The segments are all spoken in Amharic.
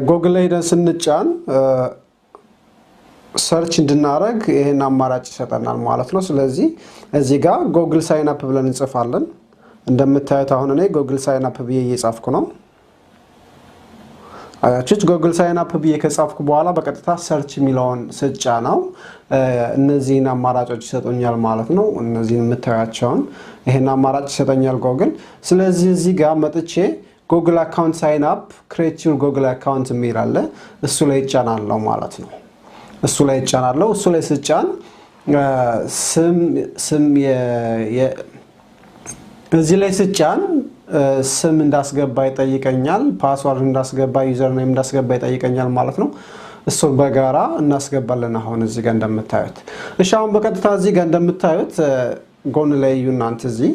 ጉግል ላይ ሄደን ስንጫን ሰርች እንድናረግ ይሄን አማራጭ ይሰጠናል ማለት ነው። ስለዚህ እዚህ ጋር ጉግል ሳይን አፕ ብለን እንጽፋለን። እንደምታዩት አሁን እኔ ጉግል ሳይን አፕ ብዬ እየጻፍኩ ነው። አያችሁት? ጉግል ሳይን አፕ ብዬ ከጻፍኩ በኋላ በቀጥታ ሰርች የሚለውን ስጫ ነው እነዚህን አማራጮች ይሰጡኛል ማለት ነው። እነዚህን የምታዩአቸውን ይሄን አማራጭ ይሰጠኛል ጉግል። ስለዚህ እዚህ ጋር መጥቼ ጉግል አካውንት ሳይን አፕ ክሬት ዩር ጉግል አካውንት የሚል አለ። እሱ ላይ እጫናለሁ ማለት ነው። እሱ ላይ እጫናለሁ። እሱ ላይ ስጫን ስም እዚህ ላይ ስጫን ስም እንዳስገባ ይጠይቀኛል፣ ፓስወርድ እንዳስገባ፣ ዩዘር ኔም እንዳስገባ ይጠይቀኛል ማለት ነው። እሱ በጋራ እናስገባለን አሁን እዚህ ጋር እንደምታዩት። እሺ አሁን በቀጥታ እዚህ ጋር እንደምታዩት ጎን ላይ እናንተ እዚህ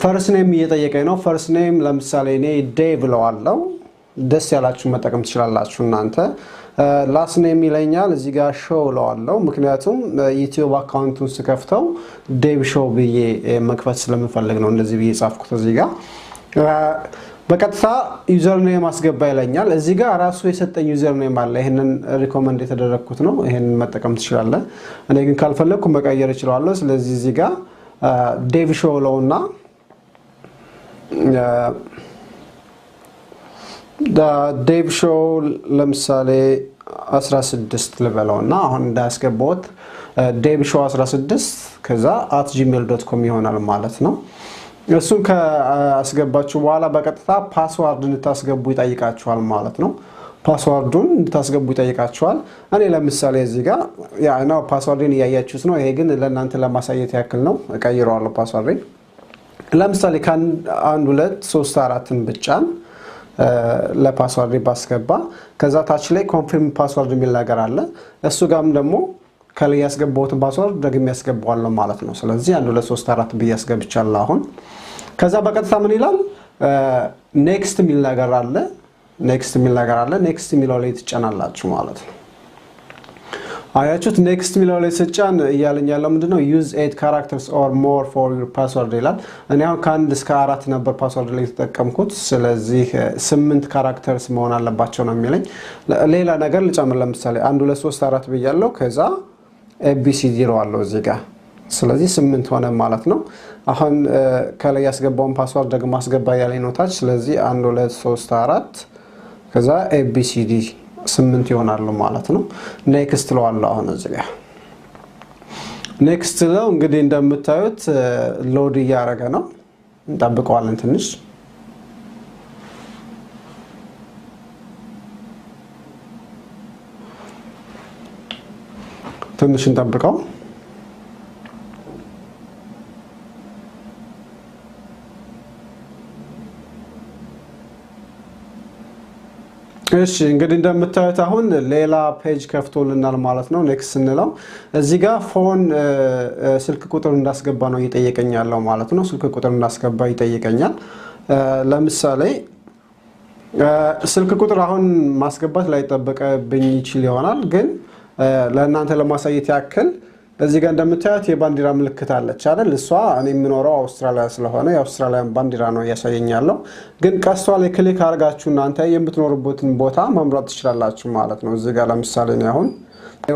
ፈርስት ኔም እየጠየቀኝ ነው። ፈርስት ኔም ለምሳሌ እኔ ዴቭ ብለዋለሁ። ደስ ያላችሁ መጠቀም ትችላላችሁ እናንተ። ላስት ኔም ይለኛል እዚህ ጋር ሾው ብለዋለሁ፣ ምክንያቱም ዩቲዩብ አካውንቱን ስከፍተው ዴቭ ሾው ብዬ መክፈት ስለምፈልግ ነው እንደዚህ ብዬ ጻፍኩት። እዚህ ጋር በቀጥታ ዩዘር ኔም አስገባ ይለኛል። እዚህ ጋር ራሱ የሰጠኝ ዩዘር ኔም አለ። ይሄንን ሪኮመንድ የተደረኩት ነው። ይሄንን መጠቀም ትችላለህ። እኔ ግን ካልፈለኩ መቀየር እችላለሁ። ስለዚህ እዚህ ጋር ዴቭ ሾው ለውና ዴቭ ሾው ለምሳሌ 16 ልበለውና አሁን እንዳስገባውት ዴቭ ሾው 16 ከዛ @gmail.com ይሆናል ማለት ነው። እሱን ከአስገባችሁ በኋላ በቀጥታ ፓስዋርድ እንድታስገቡ ይጠይቃችኋል ማለት ነው። ፓስዋርዱን እንድታስገቡ ይጠይቃችኋል። እኔ ለምሳሌ እዚህ ጋር ነው ፓስዋርድን እያያችሁት ነው። ይሄ ግን ለእናንተ ለማሳየት ያክል ነው። እቀይረዋለሁ ፓስዋርድን። ለምሳሌ ከ1 2 3 4ን ብቻን ለፓስዋርድ ባስገባ ከዛ ታች ላይ ኮንፊርም ፓስዋርድ የሚል ነገር አለ። እሱ ጋርም ደግሞ ከላይ ያስገባውትን ፓስዋርድ ደግሜ ያስገባዋለሁ ማለት ነው። ስለዚህ 1 2 3 4 ብዬ ያስገብቻለሁ አሁን። ከዛ በቀጥታ ምን ይላል ኔክስት የሚል ነገር አለ። ኔክስት የሚለው ላይ ትጫናላችሁ ማለት ነው። አያችሁት? ኔክስት የሚለው ላይ ስጫን እያለኝ ያለው ምንድነው ዩዝ 8 characters or more for your password ይላል። እኔ አሁን ከ1 እስከ 4 ነበር ፓስወርድ ላይ ተጠቀምኩት። ስለዚህ 8 ካራክተርስ መሆን አለባቸው ነው የሚለኝ። ሌላ ነገር ልጨምር። ለምሳሌ 1 2 3 4 ብያለሁ። ከዛ ABCD ይለዋለሁ እዚህ ጋር። ስለዚህ 8 ሆነ ማለት ነው። አሁን ከላይ ያስገባውን ፓስወርድ ደግሞ ማስገባ ያለኝ ነው ታች። ስለዚህ 1 2 3 4 ከዛ ABCD 8 ይሆናሉ ማለት ነው። ኔክስት ለዋለሁ አሁን እዚህ ጋር ኔክስት ነው። እንግዲህ እንደምታዩት ሎድ እያደረገ ነው። እንጠብቀዋለን ትንሽ እንጠብቀው። እሺ እንግዲህ እንደምታዩት አሁን ሌላ ፔጅ ከፍቶልናል ማለት ነው። ኔክስት እንለው እዚህ ጋር ፎን ስልክ ቁጥር እንዳስገባ ነው እየጠየቀኝ ያለው ማለት ነው። ስልክ ቁጥር እንዳስገባ ይጠይቀኛል። ለምሳሌ ስልክ ቁጥር አሁን ማስገባት ላይ ተጠበቀብኝ ይችላል ይሆናል፣ ግን ለእናንተ ለማሳየት ያክል እዚህ ጋር እንደምታዩት የባንዲራ ምልክት አለች አይደል? እሷ እኔ የምኖረው አውስትራሊያ ስለሆነ የአውስትራሊያን ባንዲራ ነው እያሳየኛለሁ። ግን ቀስቷ ላይ ክሊክ አድርጋችሁ እናንተ የምትኖሩበትን ቦታ መምረጥ ትችላላችሁ ማለት ነው። እዚህ ጋር ለምሳሌ ነው አሁን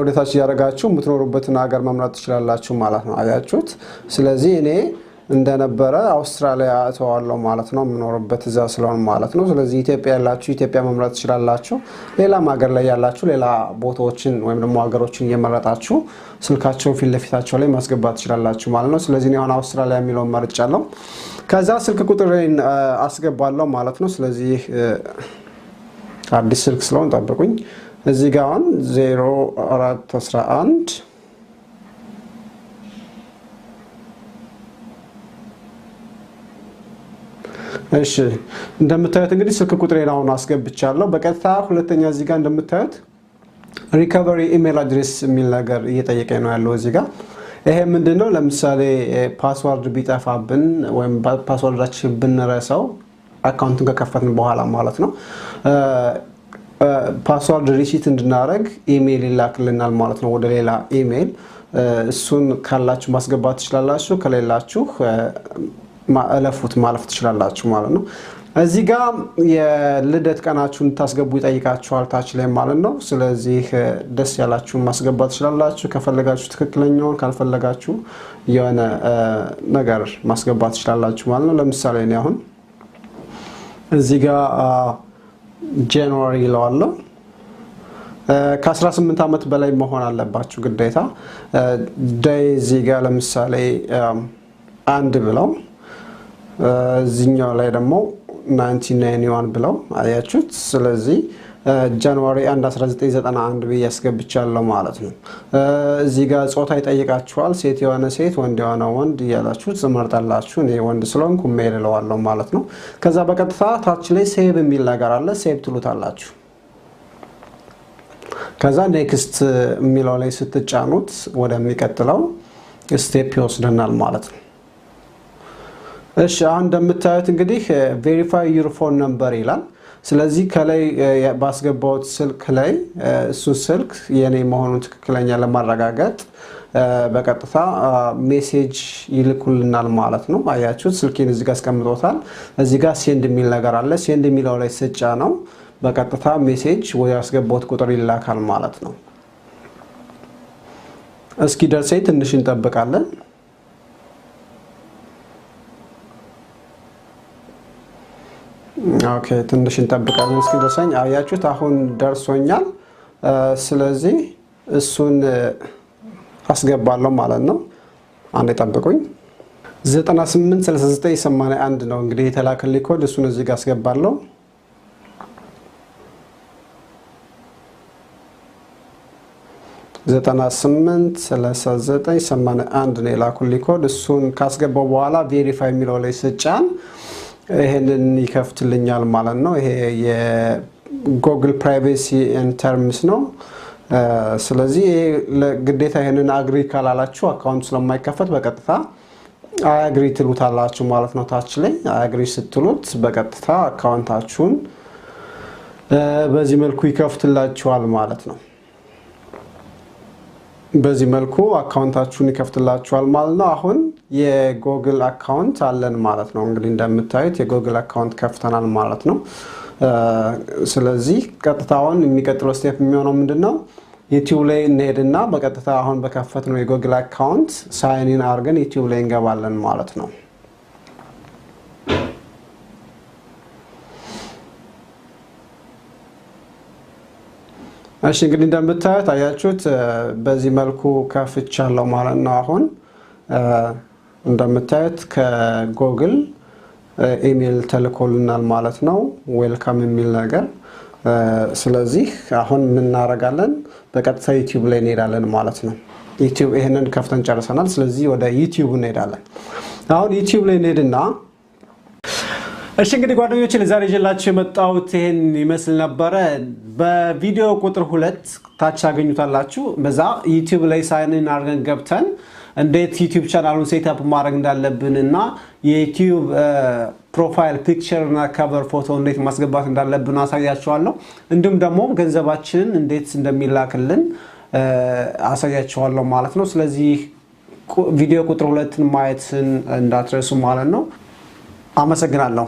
ወደ ታች ያደርጋችሁ የምትኖሩበትን ሀገር መምረጥ ትችላላችሁ ማለት ነው። አያችሁት? ስለዚህ እኔ እንደነበረ አውስትራሊያ ተዋለው ማለት ነው። የምኖርበት እዛ ስለሆነ ማለት ነው። ስለዚህ ኢትዮጵያ ያላችሁ ኢትዮጵያ መምረጥ ትችላላችሁ። ሌላም ሀገር ላይ ያላችሁ ሌላ ቦታዎችን ወይም ደግሞ ሀገሮችን እየመረጣችሁ ስልካቸውን ፊት ለፊታቸው ላይ ማስገባት ትችላላችሁ ማለት ነው። ስለዚህ እኔ አሁን አውስትራሊያ የሚለውን መርጫለሁ። ከዛ ስልክ ቁጥሬን አስገባለሁ ማለት ነው። ስለዚህ አዲስ ስልክ ስለሆነ ጠብቁኝ። እዚህ ጋር አሁን 0411 እሺ እንደምታዩት እንግዲህ ስልክ ቁጥሬን አሁን አስገብቻለሁ። በቀጥታ ሁለተኛ እዚህ ጋር እንደምታዩት ሪከቨሪ ኢሜል አድሬስ የሚል ነገር እየጠየቀኝ ነው ያለው እዚህ ጋር። ይሄ ምንድነው? ለምሳሌ ፓስወርድ ቢጠፋብን ወይም ፓስወርዳችን ብንረሳው አካውንቱን ከከፈትን በኋላ ማለት ነው ፓስወርድ ሪሲት እንድናረግ ኢሜል ይላክልናል ማለት ነው ወደ ሌላ ኢሜል። እሱን ካላችሁ ማስገባት ትችላላችሁ፣ ከሌላችሁ ማለፍ ትችላላችሁ ማለት ነው። እዚህ ጋር የልደት ቀናችሁን ታስገቡ ይጠይቃችኋል ታች ላይ ማለት ነው። ስለዚህ ደስ ያላችሁን ማስገባት ትችላላችሁ። ከፈለጋችሁ ትክክለኛውን ካልፈለጋችሁ የሆነ ነገር ማስገባት ትችላላችሁ ማለት ነው። ለምሳሌ እኔ አሁን እዚህ ጋር ጃንዋሪ ይለዋለሁ። ከ18 ዓመት በላይ መሆን አለባችሁ ግዴታ። ዴይ እዚህ ጋር ለምሳሌ አንድ ብለው እዚህኛው ላይ ደግሞ 1991 ብለው አያችሁት። ስለዚህ ጃንዋሪ 1 1991 ብዬ ያስገብቻለሁ ማለት ነው። እዚህ ጋር ጾታ ይጠይቃችኋል። ሴት የሆነ ሴት፣ ወንድ የሆነ ወንድ እያላችሁ ትመርጣላችሁ። እኔ ወንድ ስለሆንኩ ሜል እለዋለሁ ማለት ነው። ከዛ በቀጥታ ታች ላይ ሴቭ የሚል ነገር አለ። ሴቭ ትሉታላችሁ። ከዛ ኔክስት የሚለው ላይ ስትጫኑት ወደሚቀጥለው ስቴፕ ይወስደናል ማለት ነው። እሺ አሁን እንደምታዩት እንግዲህ ቬሪፋይ ዩር ፎን ነምበር ይላል። ስለዚህ ከላይ ባስገባውት ስልክ ላይ እሱ ስልክ የኔ መሆኑን ትክክለኛ ለማረጋገጥ በቀጥታ ሜሴጅ ይልኩልናል ማለት ነው። አያችሁት ስልኬን እዚህ ጋር አስቀምጦታል። እዚህ ጋር ሴንድ የሚል ነገር አለ። ሴንድ የሚለው ላይ ስጫ ነው በቀጥታ ሜሴጅ ወይ ያስገባውት ቁጥር ይላካል ማለት ነው። እስኪ ደርሰኝ ትንሽ እንጠብቃለን። ኦኬ ትንሽ እንጠብቃለን እስኪ ደርሰኝ። አያችሁት አሁን ደርሶኛል። ስለዚህ እሱን አስገባለሁ ማለት ነው። አንዴ ጠብቁኝ። 983981 ነው እንግዲህ የተላከልኝ ኮድ። እሱን እዚህ ጋር አስገባለሁ። 983981 ነው የላኩልኝ ኮድ። እሱን ካስገባው በኋላ ቬሪፋይ የሚለው ላይ ስጫን ይሄንን ይከፍትልኛል ማለት ነው። ይሄ የጉግል ፕራይቬሲ ኤንድ ተርምስ ነው። ስለዚህ ግዴታ ይሄንን አግሪ ካላላችሁ አካውንት ስለማይከፈት በቀጥታ አግሪ ትሉታላችሁ ማለት ነው። ታች ላይ አግሪ ስትሉት በቀጥታ አካውንታችሁን በዚህ መልኩ ይከፍትላችኋል ማለት ነው። በዚህ መልኩ አካውንታችሁን ይከፍትላችኋል ማለት ነው። አሁን የጉግል አካውንት አለን ማለት ነው። እንግዲህ እንደምታዩት የጉግል አካውንት ከፍተናል ማለት ነው። ስለዚህ ቀጥታውን የሚቀጥለው ስቴፕ የሚሆነው ምንድነው? ዩቲዩብ ላይ እንሄድና በቀጥታ አሁን በከፈትነው የጉግል አካውንት ሳይን ኢን አድርገን ዩቲዩብ ላይ እንገባለን ማለት ነው። እሺ እንግዲህ እንደምታዩት አያችሁት በዚህ መልኩ ከፍቻለሁ ማለት ነው። አሁን እንደምታዩት ከጉግል ኢሜል ተልኮልናል ማለት ነው። ዌልካም የሚል ነገር። ስለዚህ አሁን ምን እናደርጋለን? በቀጥታ ዩቲዩብ ላይ እንሄዳለን ማለት ነው። ዩቲዩብ ይሄንን ከፍተን ጨርሰናል። ስለዚህ ወደ ዩቲዩብ እንሄዳለን። አሁን ዩቲዩብ ላይ እንሄድና እሺ እንግዲህ ጓደኞቼ ለዛሬ ይዤላችሁ የመጣሁት ይሄን ይመስል ነበረ። በቪዲዮ ቁጥር 2 ታች አገኙታላችሁ። በዛ ዩቲዩብ ላይ ሳይን ኢን አድርገን ገብተን እንዴት ዩቲዩብ ቻናሉን ሴትአፕ ማድረግ እንዳለብንና የዩቲዩብ ፕሮፋይል ፒክቸር እና ከቨር ፎቶ እንዴት ማስገባት እንዳለብን አሳያችኋለሁ። እንዲሁም ደግሞ ገንዘባችንን እንዴት እንደሚላክልን አሳያችኋለሁ ማለት ነው። ስለዚህ ቪዲዮ ቁጥር 2ን ማየትን እንዳትረሱ ማለት ነው። አመሰግናለሁ።